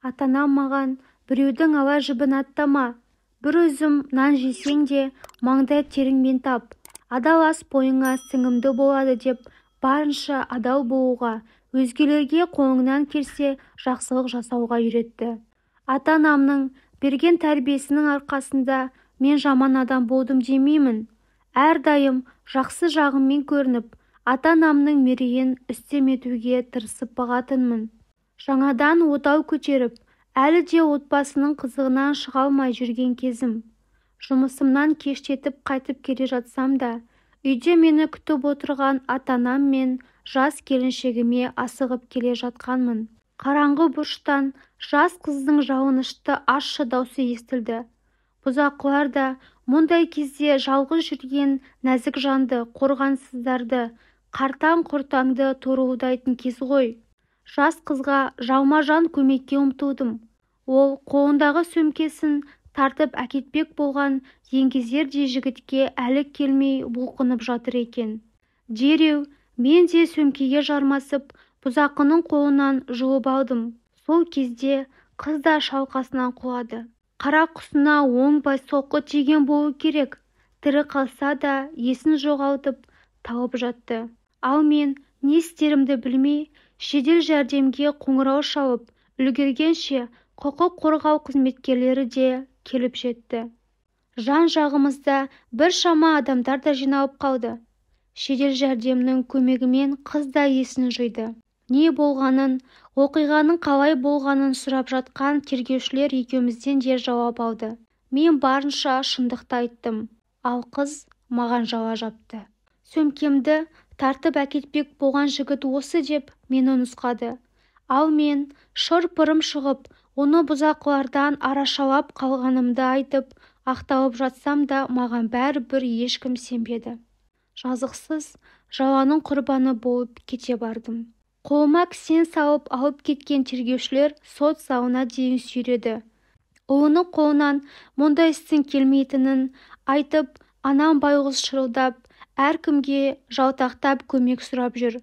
Атанам маған: біреудің ала жібін аттама, бір үзім нан жесең де маңдай теріңмен тап, адал ас бойыңа сіңімді болады деп барынша адал болуға, өзгелерге қолыңнан келсе жақсылық жасауға үйретті. Ата-анамның берген тәрбиесінің арқасында мен жаман адам болдым демеймін. Әрдайым жақсы жағыммен көрініп, ата-анамның мерейін үстем етуге тырысып бағатынмын. Жаңадан отау көтеріп, әлі де отбасының қызығынан шыға алмай жүрген кезім. Жұмысымнан кештетіп қайтып келе жатсам да, үйде мені күтіп отырған ата-анам мен жас келіншегіме асығып келе жатқанмын. Қараңғы бұрыштан жас қыздың жалынышты ащы даусы естілді. Бұзақылар да мұндай кезде жалғыз жүрген нәзік жанды, қорғансыздарды, қартаң-құртаңды торуылдайтын кез ғой. Жас қызға жалма-жан көмекке ұмтылдым. Ол қолындағы сөмкесін тартып әкетпек болған еңгезердей жігітке әлі келмей бұлқынып жатыр екен. Дереу мен де сөмкеге жармасып, бұзақының қолынан жұлып алдым. Сол кезде қыз да шалқасынан құлады. Қара құсына оңбай соққы тиген болу керек. Тірі қалса да есін жоғалтып талып жатты. Ал мен не істерімді білмей, жедел жәрдемге қоңырау шалып үлгергенше құқық қорғау қызметкерлері де келіп жетті. Жан-жағымызда біршама адамдар да жиналып қалды. Жедел жәрдемнің көмегімен қыз да есін жиды. Не болғанын, оқиғаның қалай болғанын сұрап жатқан тергеушілер екеумізден де жауап алды. Мен барынша шындықты айттым, ал қыз маған жала жапты. Сөмкемді тартып әкетпек болған жігіт осы деп мені нұсқады. Ал мен шыр-пырым шығып, оны бұзақылардан арашалап қалғанымды айтып, ақталып жатсам да маған бәрібір ешкім сенбеді. Жазықсыз жаланың құрбаны болып кете бардым. Қолыма кісен салып алып кеткен тергеушілер сот залына дейін сүйреді. Ұлының қолынан мұндай істің келмейтінін айтып, анам байғұс шырылдап, әркімге жалтақтап көмек сұрап жүр.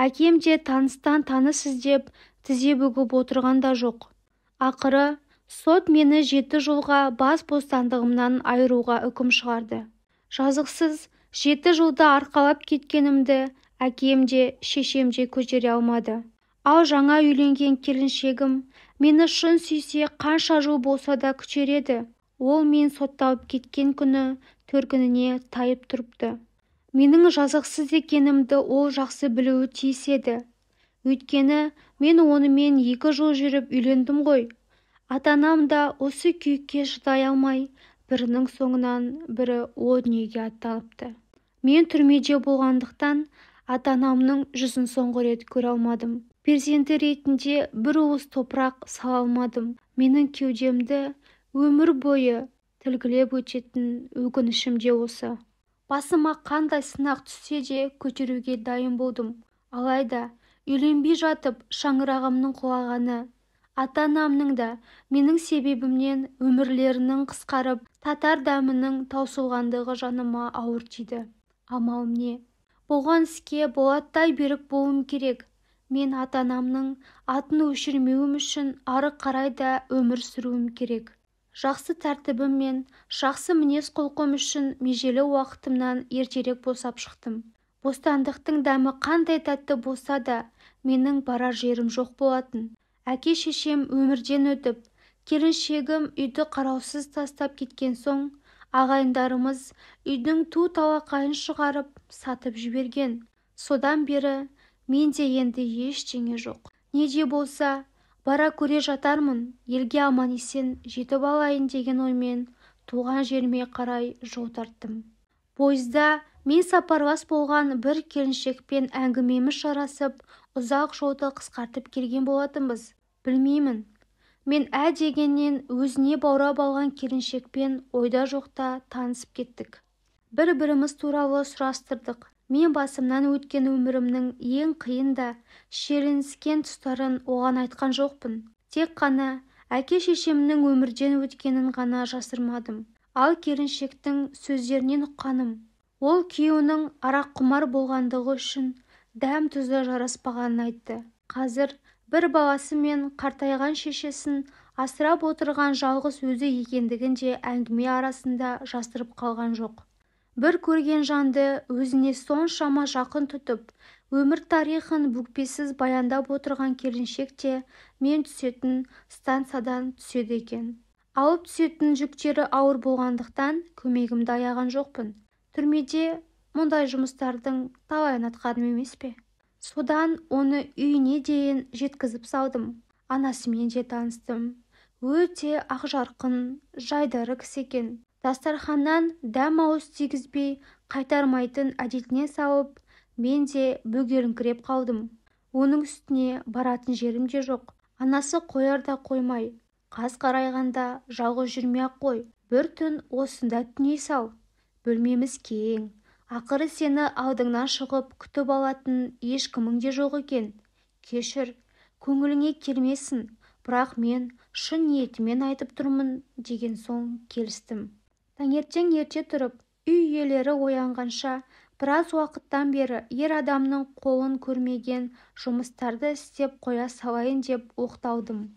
Әкем де таныстан таныс іздеп тізе бүгіп отырған да жоқ. Ақыры сот мені 7 жылға бас бостандығымнан айыруға үкім шығарды. Жазықсыз 7 жылда арқалап кеткенімді әкем де шешем де көтере алмады. Ал жаңа үйленген келіншегім мені шын сүйсе қанша жыл болса да күтер еді. Ол мен сотталып кеткен күні төркініне тайып тұрыпты. Менің жазықсыз екенімді ол жақсы білуі тиіс еді. Өйткені мен онымен 2 жыл жүріп үйлендім ғой. Ата-анам да осы күйікке шыдай алмай, бірінің соңынан бірі о дүниеге аттаныпты. Мен түрмеде болғандықтан ата-анамның жүзін соңғы рет көре алмадым. Перзенті ретінде бір уыс топырақ сала алмадым. Менің кеудемді өмір бойы тілгілеп өтетін өкінішім де осы. Басыма қандай сынақ түссе де көтеруге дайын болдым. Алайда үйленбей жатып шаңырағымның құлағаны, ата-анамның да менің себебімнен өмірлерінің қысқарып, татар дәмінің таусылғандығы жаныма ауыр тиді. Амал не? Болған іске болаттай берік болуым керек. Мен ата-анамның атын өшірмеуім үшін ары қарай да өмір сүруім керек. Жақсы тәртібім мен жақсы мінез құлқым үшін межелі уақытымнан ертерек босап шықтым. Бостандықтың дәмі қандай тәтті болса да, менің барар жерім жоқ болатын. Әке-шешем өмірден өтіп, келіншегім үйді қараусыз тастап кеткен соң, ағайындарымыз үйдің ту-талақайын шығарып, сатып жіберген. Содан бері менде енді ештеңе жоқ. Не де болса, бара көре жатармын, елге аман-есен жетіп алайын деген оймен туған жеріме қарай жол тарттым. Пойызда мен сапарлас болған бір келіншекпен әңгімеміз жарасып, ұзақ жолды қысқартып келген болатынбыз. Білмеймін. Мен дегеннен өзіне баурап алған келіншекпен ойда жоқта танысып кеттік. Бір-біріміз туралы сұрастырдық. Мен басымнан өткен өмірімнің ең қиын да шиеленіскен тұстарын оған айтқан жоқпын. Тек қана әке-шешемнің өмірден өткенін ғана жасырмадым. Ал келіншектің сөздерінен ұққаным, ол күйеуінің араққұмар болғандығы үшін дәм-тұзы жараспағанын айтты. Қазір бір баласы мен қартайған шешесін асырап отырған жалғыз өзі екендігін де әңгіме арасында жасырып қалған жоқ. Бір көрген жанды өзіне соншама жақын тұтып, өмір тарихын бүкпесіз баяндап отырған келіншек те мен түсетін станциядан түседі екен. Алып түсетін жүктері ауыр болғандықтан көмегімді аяған жоқпын. Түрмеде мұндай жұмыстардың талайын атқардым емес пе? Содан оны үйіне дейін жеткізіп салдым. Анасымен де таныстым. Өте ақжарқын, жайдары кісі екен. Дастарханнан дәм ауыз тигізбей қайтармайтын әдетіне салып, мен де бөгеліңкіреп қалдым. Оның үстіне баратын жерім де жоқ. Анасы қояр да қоймай, қас қарайғанда жалғыз жүрмей-ақ қой, бір түн осында түней сал. Бөлмеміз кең. Ақыры сені алдыңнан шығып күтіп алатын ешкімің де жоқ екен. Кешір, көңіліңе келмесін, бірақ мен шын ниетімен айтып тұрмын деген соң келістім. Таңертең ерте тұрып, үй иелері оянғанша біраз уақыттан бері ер адамның қолын көрмеген жұмыстарды істеп қоя салайын деп оқталдым.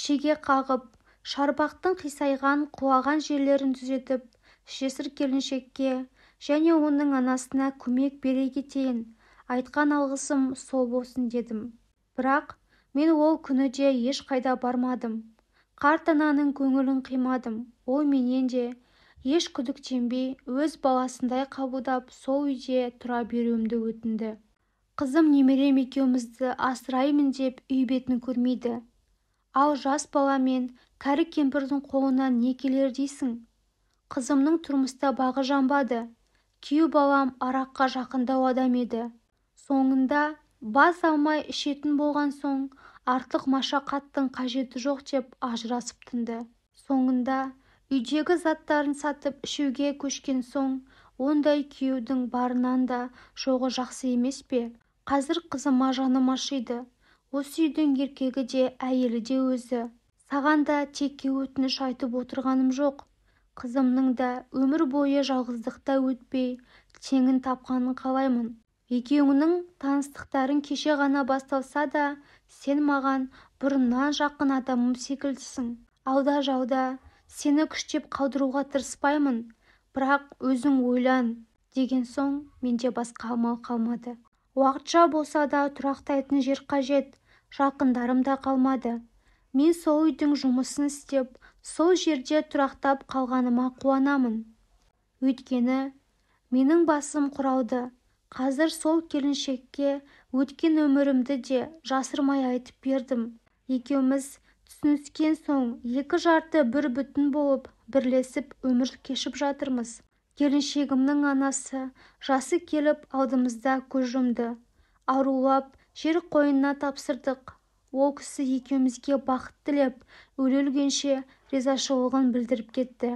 Шеге қағып, шарбақтың қисайған құлаған жерлерін түзетіп, жесір келіншекке және оның анасына көмек бере кетейін. Айтқан алғысым сол болсын дедім. Бірақ мен ол күні де ешқайда бармадым. Қарт ананың көңілін қимадым. Ол менен де еш күдіктенбей өз баласындай қабылдап сол үйде тұра беруімді өтінді. Қызым немерем екеумізді асыраймын деп үй бетін көрмейді. Ал жас бала мен кәрі кемпірдің қолынан не келер дейсің? Қызымның тұрмыста бағы жанбады. Күйеу балам араққа жақындау адам еді. Соңында баз алмай ішетін болған соң, артық машақаттың қажеті жоқ деп ажырасып тынды. Соңында үйдегі заттарын сатып ішуге көшкен соң, ондай күйеудің барынан да жоғы жақсы емес пе? Қазір қызыма жаным ашиды. Осы үйдің еркегі де әйелі де өзі. Саған да текке өтініш айтып отырғаным жоқ. Қызымның да өмір бойы жалғыздықта өтпей, теңін тапқанын қалаймын. Екеуіңнің таныстықтарың кеше ғана басталса да, сен маған бұрыннан жақын адамым секілдісің. Алда-жалда сені күштеп қалдыруға тырыспаймын, бірақ өзің ойлан деген соң менде басқа амал қалмады. Уақытша болса да тұрақтайтын жер қажет, жақындарым да қалмады. Мен сол үйдің жұмысын істеп, сол жерде тұрақтап қалғаныма қуанамын. Өйткені менің басым құралды. Қазір сол келіншекке өткен өмірімді де жасырмай айтып бердім. Екеуміз түсініскен соң екі жарты бір бүтін болып бірлесіп өмір кешіп жатырмыз. Келіншегімнің анасы жасы келіп алдымызда көз жұмды. Арулап жер қойнына тапсырдық. Ол кісі екеумізге бақыт тілеп, өле-өлгенше ризашылығын білдіріп кетті.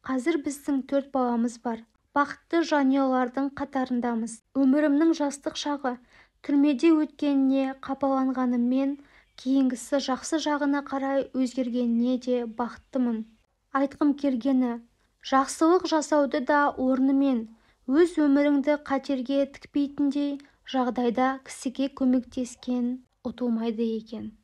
Қазір біздің 4 баламыз бар. Бақытты жанұялардың қатарындамыз. Өмірімнің жастық шағы түрмеде өткеніне қапаланғаныммен, кейінгісі жақсы жағына қарай өзгергеніне де бақыттымын. Айтқым келгені, жақсылық жасауды да орнымен, өз өміріңді қатерге тікпейтіндей жағдайда кісіге көмектескен ұтылмайды екен.